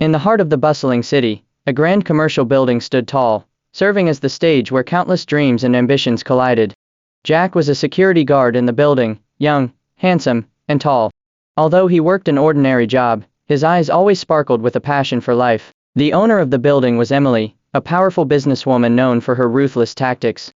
In the heart of the bustling city, a grand commercial building stood tall, serving as the stage where countless dreams and ambitions collided. Jack was a security guard in the building, young, handsome, and tall. Although he worked an ordinary job, his eyes always sparkled with a passion for life. The owner of the building was Emily, a powerful businesswoman known for her ruthless tactics.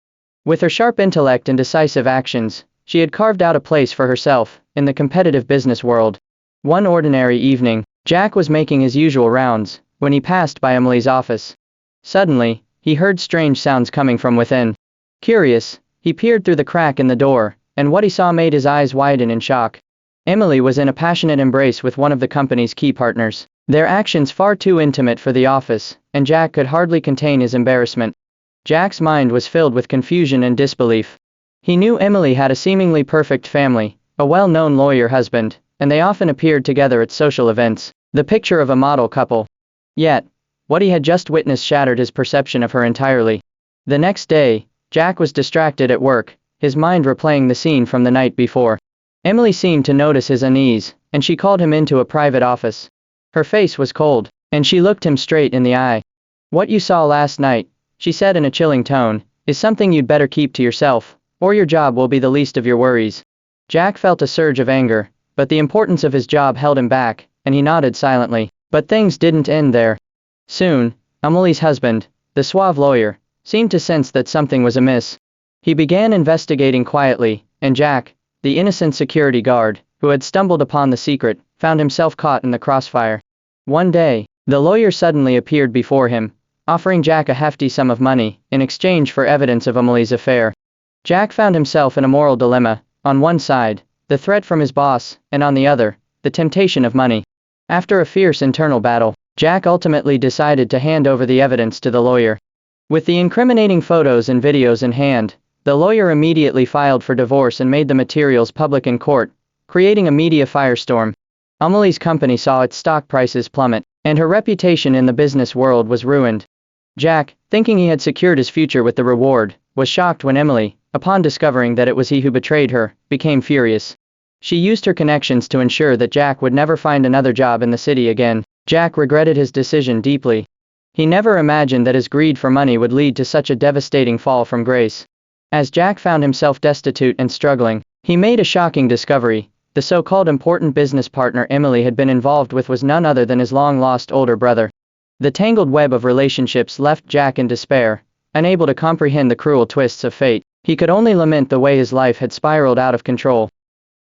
With her sharp intellect and decisive actions, she had carved out a place for herself in the competitive business world. One ordinary evening, Jack was making his usual rounds when he passed by Emily's office. Suddenly, he heard strange sounds coming from within. Curious, he peered through the crack in the door, and what he saw made his eyes widen in shock. Emily was in a passionate embrace with one of the company's key partners, their actions far too intimate for the office, and Jack could hardly contain his embarrassment. Jack's mind was filled with confusion and disbelief. He knew Emily had a seemingly perfect family, a well-known lawyer husband, and they often appeared together at social events, the picture of a model couple. Yet, what he had just witnessed shattered his perception of her entirely. The next day, Jack was distracted at work, his mind replaying the scene from the night before. Emily seemed to notice his unease, and she called him into a private office. Her face was cold, and she looked him straight in the eye. "What you saw last night," she said in a chilling tone, "is something you'd better keep to yourself, or your job will be the least of your worries." Jack felt a surge of anger, but the importance of his job held him back, and he nodded silently. But things didn't end there. Soon, Emily's husband, the suave lawyer, seemed to sense that something was amiss. He began investigating quietly, and Jack, the innocent security guard, who had stumbled upon the secret, found himself caught in the crossfire. One day, the lawyer suddenly appeared before him, offering Jack a hefty sum of money in exchange for evidence of Emily's affair. Jack found himself in a moral dilemma. On one side, the threat from his boss, and on the other, the temptation of money. After a fierce internal battle, Jack ultimately decided to hand over the evidence to the lawyer. With the incriminating photos and videos in hand, the lawyer immediately filed for divorce and made the materials public in court, creating a media firestorm. Emily's company saw its stock prices plummet, and her reputation in the business world was ruined. Jack, thinking he had secured his future with the reward, was shocked when Emily, upon discovering that it was he who betrayed her, became furious. She used her connections to ensure that Jack would never find another job in the city again. Jack regretted his decision deeply. He never imagined that his greed for money would lead to such a devastating fall from grace. As Jack found himself destitute and struggling, he made a shocking discovery. The so-called important business partner Emily had been involved with was none other than his long-lost older brother. The tangled web of relationships left Jack in despair, unable to comprehend the cruel twists of fate. He could only lament the way his life had spiraled out of control.